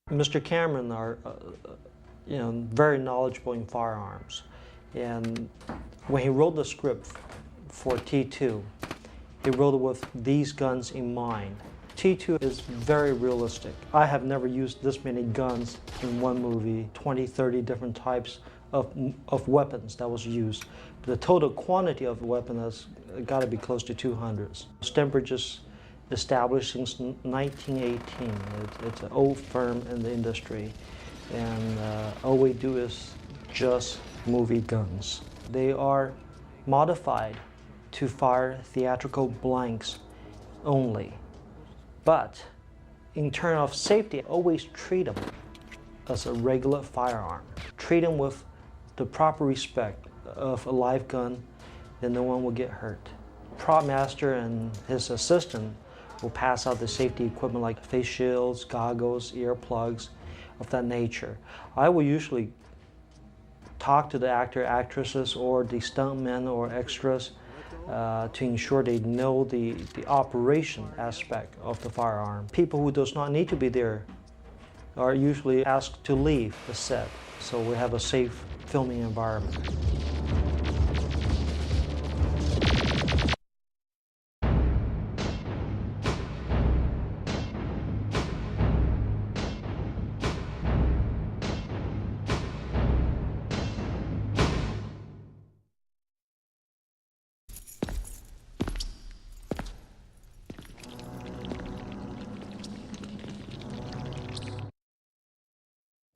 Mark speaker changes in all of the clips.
Speaker 1: Mr. Cameron are, very knowledgeable in firearms, and when he wrote the script for T2, he wrote it with these guns in mind. T2 is very realistic. I have never used this many guns in one movie, 20, 30 different types of weapons that was used. The total quantity of weapons has got to be close to 200s. Stanford is established since 1918. It's an old firm in the industry, and all we do is just movie guns. They are modified to fire theatrical blanks only. But in terms of safety, always treat them as a regular firearm. Treat them with the proper respect of a live gun, then no one will get hurt. Prop master and his assistant will pass out the safety equipment like face shields, goggles, earplugs, of that nature. I will usually talk to the actor, actresses, or the stuntmen or extras to ensure they know the operation aspect of the firearm. People who does not need to be there are usually asked to leave the set, so we have a safe filming environment.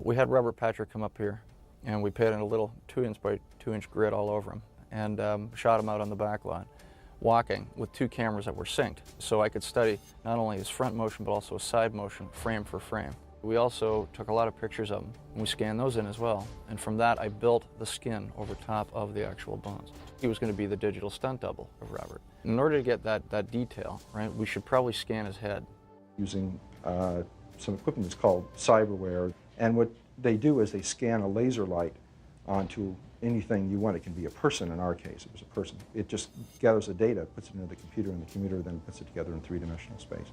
Speaker 2: We had Robert Patrick come up here, and we painted a little 2-inch by 2-inch grid all over him, and shot him out on the back lot, walking with 2 cameras that were synced, so I could study not only his front motion, but also his side motion, frame for frame. We also took a lot of pictures of him, and we scanned those in as well, and from that I built the skin over top of the actual bones. He was going to be the digital stunt double of Robert. In order to get that detail, right, we should probably scan his head.
Speaker 3: Using some equipment that's called cyberware. And what they do is they scan a laser light onto anything you want. It can be a person in our case, it was a person. It just gathers the data, puts it into the computer, and the computer then puts it together in 3-dimensional space.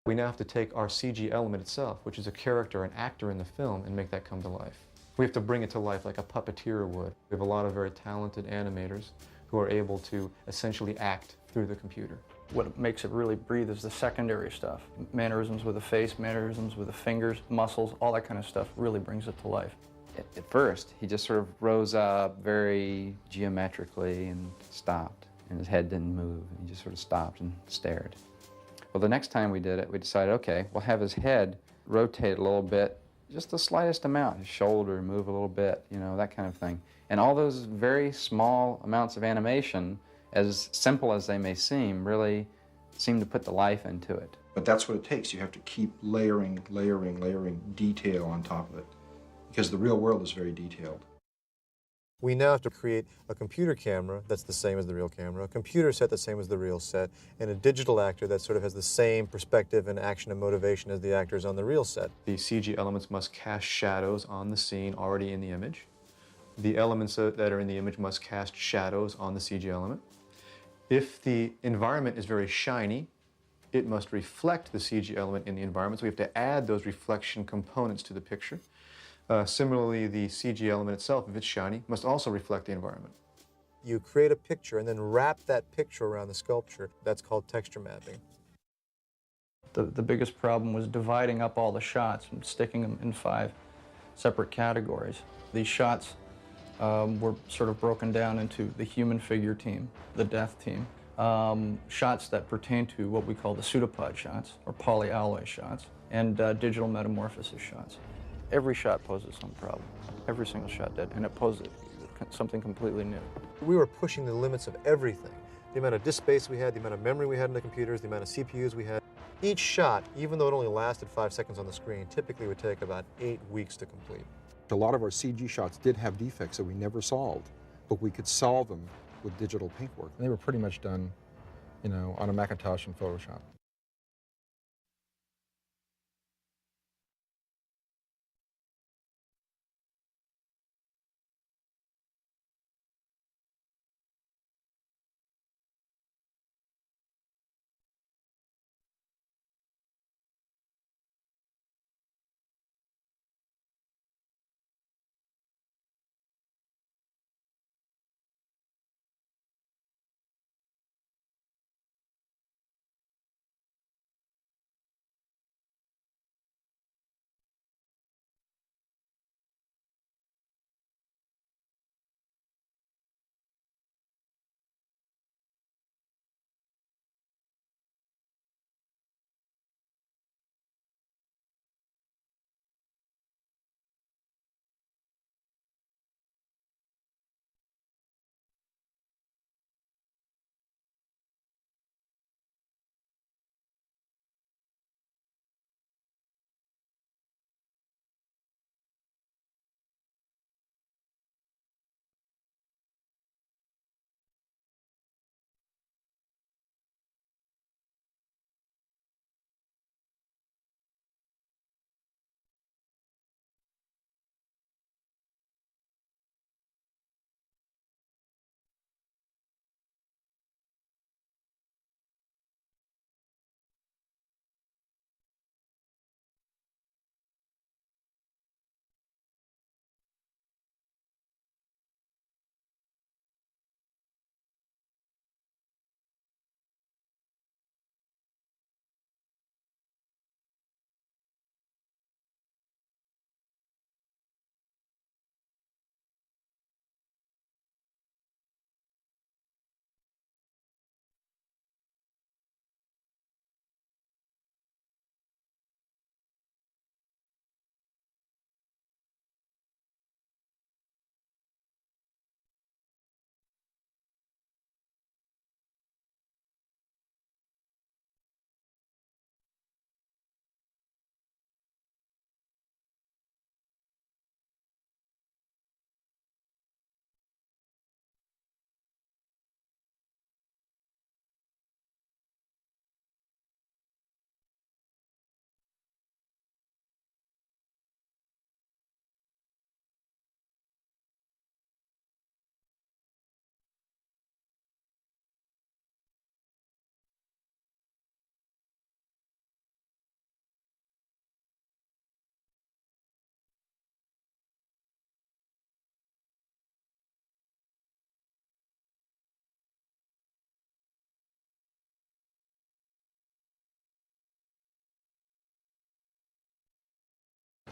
Speaker 4: We now have to take our CG element itself, which is a character, an actor in the film, and make that come to life. We have to bring it to life like a puppeteer would. We have a lot of very talented animators who are able to essentially act through the computer.
Speaker 2: What makes it really breathe is the secondary stuff. Mannerisms with the face, mannerisms with the fingers, muscles, all that kind of stuff really brings it to life.
Speaker 5: At first, he just sort of rose up very geometrically and stopped, and his head didn't move. He just sort of stopped and stared. Well, the next time we did it, we decided, okay, we'll have his head rotate a little bit, just the slightest amount, his shoulder move a little bit, that kind of thing. And all those very small amounts of animation, as simple as they may seem, really seem to put the life into it.
Speaker 3: But that's what it takes. You have to keep layering detail on top of it, because the real world is very detailed.
Speaker 6: We now have to create a computer camera that's the same as the real camera, a computer set the same as the real set, and a digital actor that sort of has the same perspective and action and motivation as the actors on the real set.
Speaker 4: The CG elements must cast shadows on the scene already in the image. The elements that are in the image must cast shadows on the CG element. If the environment is very shiny, it must reflect the CG element in the environment, so we have to add those reflection components to the picture. Similarly, the CG element itself, if it's shiny, must also reflect the environment.
Speaker 6: You create a picture and then wrap that picture around the sculpture. That's called texture mapping.
Speaker 2: The biggest problem was dividing up all the shots and sticking them in 5 separate categories. These shots were sort of broken down into the human figure team, the death team, shots that pertain to what we call the pseudopod shots, or polyalloy shots, and digital metamorphosis shots. Every shot poses some problem. Every single shot did, and it posed something completely new.
Speaker 6: We were pushing the limits of everything. The amount of disk space we had, the amount of memory we had in the computers, the amount of CPUs we had. Each shot, even though it only lasted 5 seconds on the screen, typically would take about 8 weeks to complete.
Speaker 7: A lot of our CG shots did have defects that we never solved, but we could solve them with digital paintwork. They were pretty much done, on a Macintosh and Photoshop.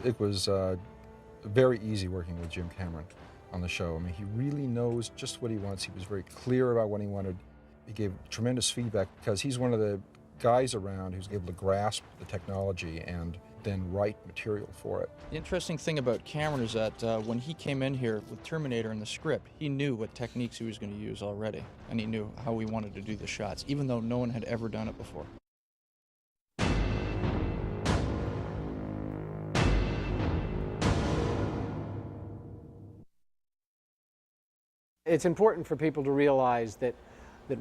Speaker 7: It was very easy working with Jim Cameron on the show. I mean, he really knows just what he wants. He was very clear about what he wanted. He gave tremendous feedback because he's one of the guys around who's able to grasp the technology and then write material for it.
Speaker 2: The interesting thing about Cameron is that when he came in here with Terminator in the script, he knew what techniques he was going to use already, and he knew how he wanted to do the shots, even though no one had ever done it before.
Speaker 8: It's important for people to realize that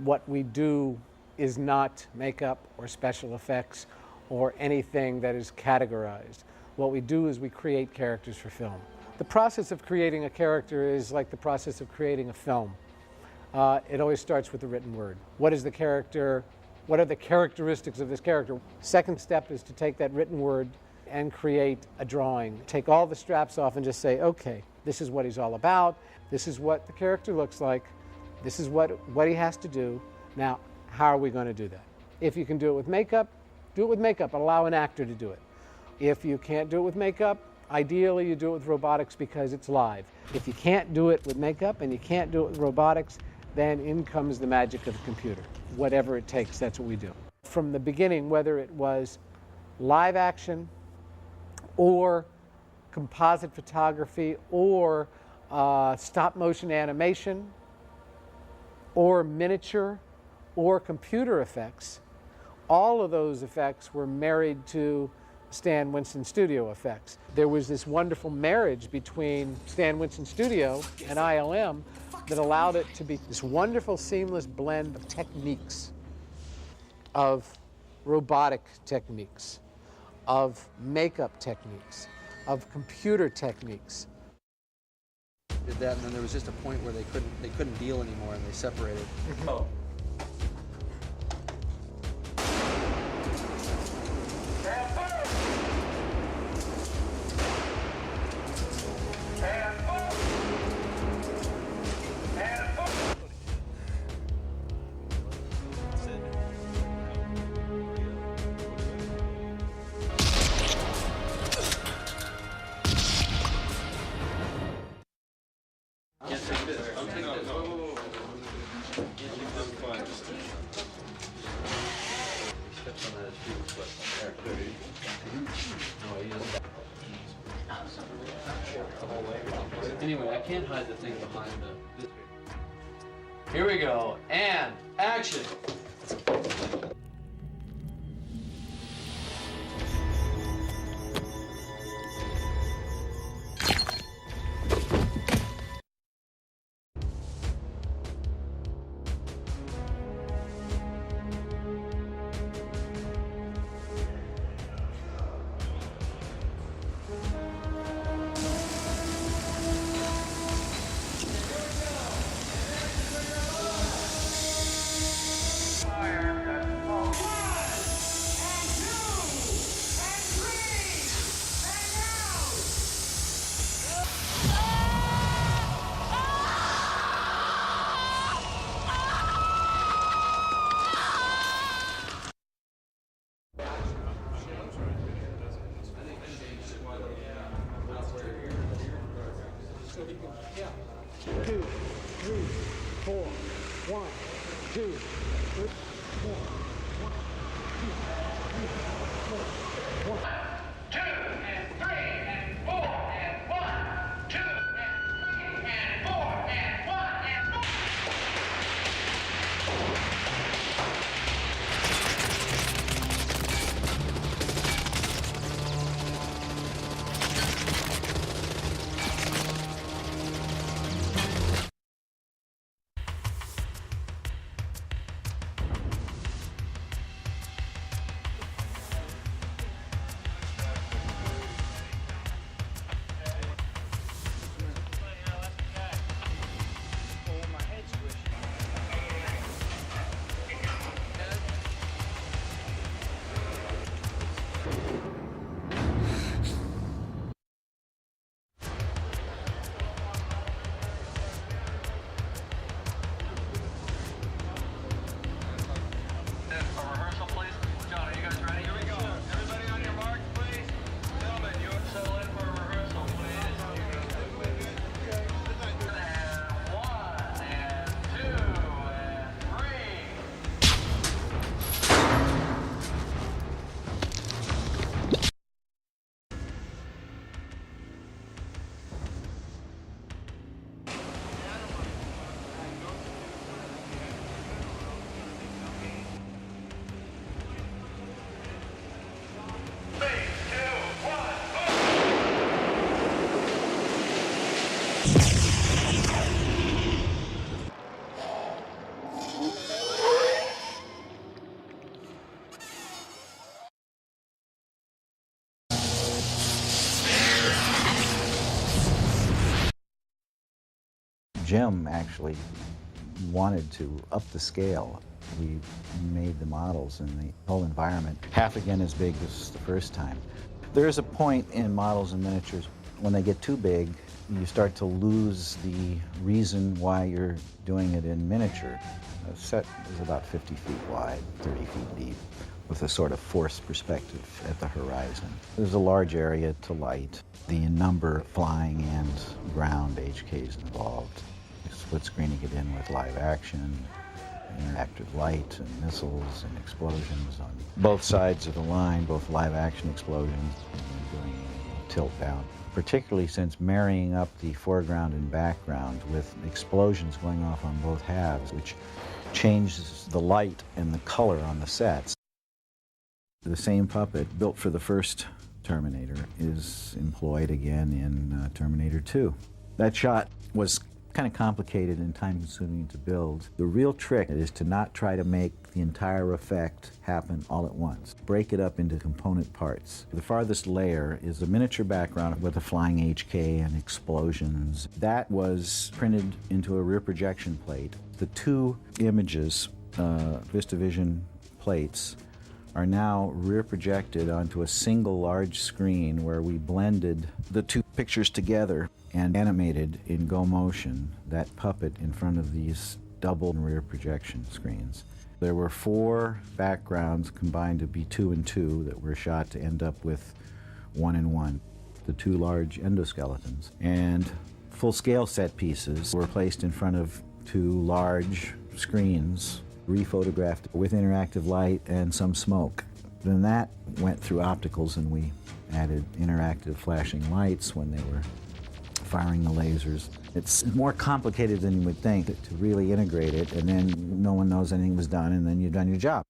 Speaker 8: what we do is not makeup or special effects or anything that is categorized. What we do is we create characters for film. The process of creating a character is like the process of creating a film. It always starts with the written word. What is the character? What are the characteristics of this character? Second step is to take that written word and create a drawing. Take all the straps off and just say, okay, this is what he's all about. This is what the character looks like. This is what he has to do. Now, how are we going to do that? If you can do it with makeup, do it with makeup. Allow an actor to do it. If you can't do it with makeup, ideally you do it with robotics because it's live. If you can't do it with makeup and you can't do it with robotics, then in comes the magic of the computer. Whatever it takes, that's what we do. From the beginning, whether it was live action or composite photography or stop motion animation or miniature or computer effects, all of those effects were married to Stan Winston Studio effects. There was this wonderful marriage between Stan Winston Studio and ILM that allowed it to be this wonderful seamless blend of techniques, of robotic techniques, of makeup techniques, of computer techniques.
Speaker 9: Did that, and then there was just a point where they couldn't deal anymore, and they separated.
Speaker 2: Oh.
Speaker 9: Anyway, I can't hide the thing behind the... Here we go, and action!
Speaker 10: Jim actually wanted to up the scale. We made the models and the whole environment half again as big as the first time. There is a point in models and miniatures when they get too big, you start to lose the reason why you're doing it in miniature. A set is about 50 feet wide, 30 feet deep, with a sort of forced perspective at the horizon. There's a large area to light. The number of flying and ground HKs involved. Split screening it in with live action, interactive light and missiles and explosions on both sides of the line, both live action explosions and doing tilt down. Particularly since marrying up the foreground and background with explosions going off on both halves, which changes the light and the color on the sets. The same puppet built for the first Terminator is employed again in Terminator 2. That shot was kind of complicated and time-consuming to build. The real trick is to not try to make the entire effect happen all at once. Break it up into component parts. The farthest layer is a miniature background with a flying HK and explosions. That was printed into a rear projection plate. The two images, VistaVision plates, are now rear projected onto a single large screen where we blended the two pictures together and animated in Go Motion that puppet in front of these double rear projection screens. There were 4 backgrounds combined to be 2 and 2 that were shot to end up with 1 and 1. The 2 large endoskeletons. And full-scale set pieces were placed in front of 2 large screens, rephotographed with interactive light and some smoke. Then that went through opticals and we added interactive flashing lights when they were firing the lasers. It's more complicated than you would think to really integrate it, and then no one knows anything was done, and then you've done your job.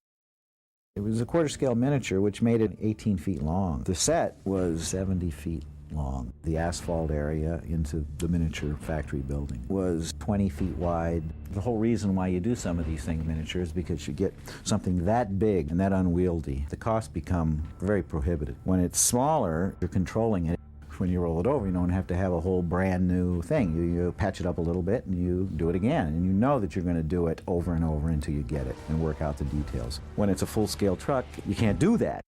Speaker 10: It was a quarter-scale miniature, which made it 18 feet long. The set was 70 feet long. The asphalt area into the miniature factory building was 20 feet wide. The whole reason why you do some of these things miniature is because you get something that big and that unwieldy. The costs become very prohibitive. When it's smaller, you're controlling it. When you roll it over, you don't have to have a whole brand new thing. You patch it up a little bit and you do it again. And you know that you're going to do it over and over until you get it and work out the details. When it's a full-scale truck, you can't do that.